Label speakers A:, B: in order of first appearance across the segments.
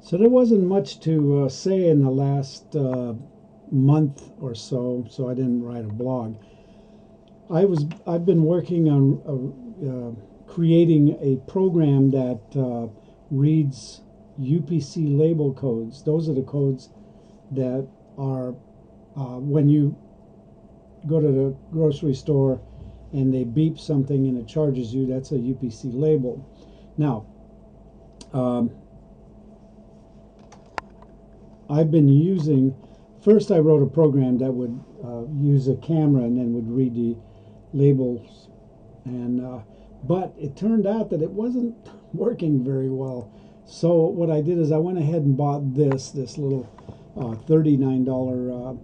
A: So there wasn't much to say in the last month or so, so I didn't write a blog. I've been working on creating a program that reads UPC label codes. Those are the codes that are when you go to the grocery store and they beep something and it charges you, that's a UPC label. Now, I've been using, first I wrote a program that would use a camera and then would read the labels, and but it turned out that it wasn't working very well. So what I did is I went ahead and bought this little $39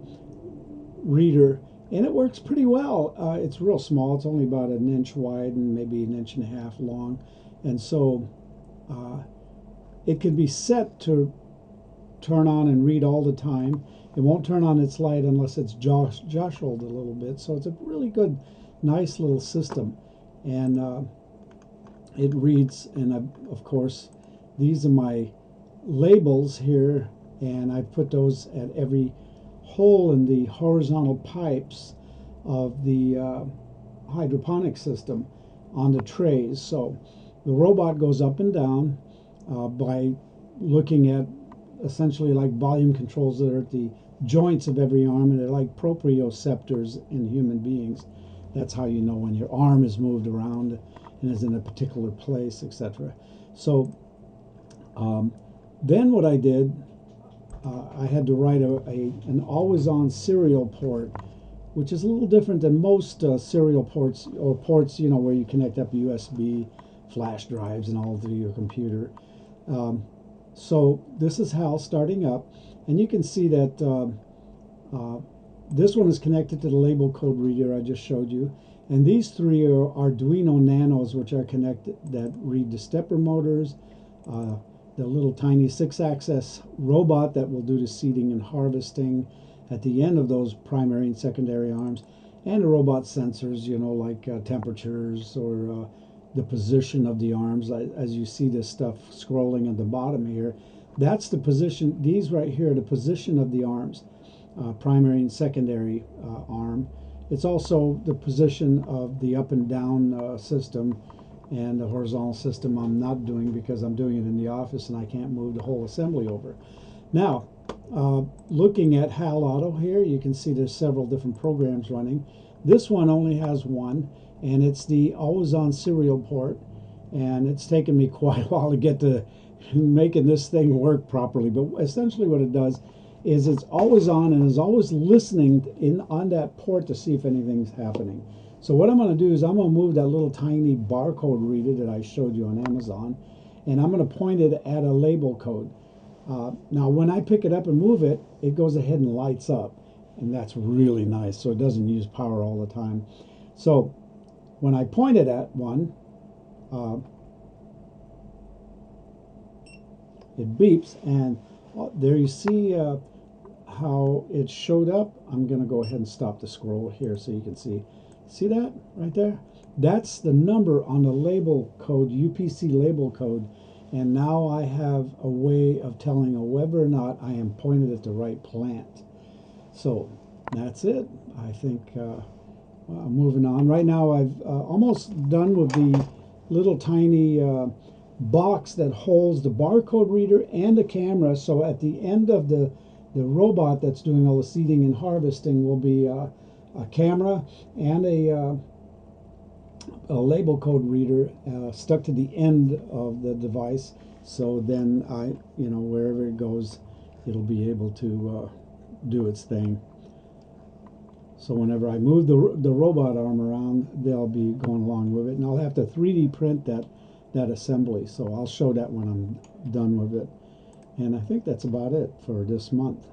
A: reader, and it works pretty well. It's real small. It's only about 1 inch wide and maybe 1.5 inches long, and so it can be set to turn on and read all the time. It won't turn on its light unless it's jostled a little bit. So it's a really good, nice little system, and it reads. And of course, these are my labels here, and I put those at every hole in the horizontal pipes of the hydroponic system on the trays. So the robot goes up and down by looking at essentially like volume controls that are at the joints of every arm, and they're like proprioceptors in human beings. That's how you know when your arm is moved around and is in a particular place, etc. So then what I did, I had to write an always-on serial port, which is a little different than most serial ports, or ports, you know, where you connect up USB flash drives and all to your computer. So this is HAL starting up, and you can see that this one is connected to the label code reader I just showed you, and these three are Arduino Nanos, which are connected, that read the stepper motors, the little tiny 6-axis robot that will do the seeding and harvesting at the end of those primary and secondary arms, and the robot sensors, you know, like temperatures or the position of the arms. As you see this stuff scrolling at the bottom here, that's the position. These right here are the position of the arms, primary and secondary arm. It's also the position of the up and down system, and the horizontal system I'm not doing because I'm doing it in the office and I can't move the whole assembly over. Now, looking at Halauto here, you can see there's several different programs running. This one only has one, and it's the always-on serial port, and it's taken me quite a while to get to making this thing work properly. But essentially what it does is it's always on and is always listening on that port to see if anything's happening. So what I'm going to do is I'm going to move that little tiny barcode reader that I showed you on Amazon, and I'm going to point it at a label code. Now when I pick it up and move it, it goes ahead and lights up, and that's really nice, so it doesn't use power all the time. So when I point it at one, it beeps, and there you see how it showed up. I'm going to go ahead and stop the scroll here so you can see. See that right there? That's the number on the label code, UPC label code, and now I have a way of telling whether or not I am pointed at the right plant. So that's it. I think moving on. Right now I've almost done with the little tiny box that holds the barcode reader and the camera. So at the end of the robot that's doing all the seeding and harvesting will be a camera and a label code reader stuck to the end of the device. So then wherever it goes, it'll be able to do its thing. So whenever I move the robot arm around, they'll be going along with it, and I'll have to 3D print that assembly. So I'll show that when I'm done with it. And I think that's about it for this month.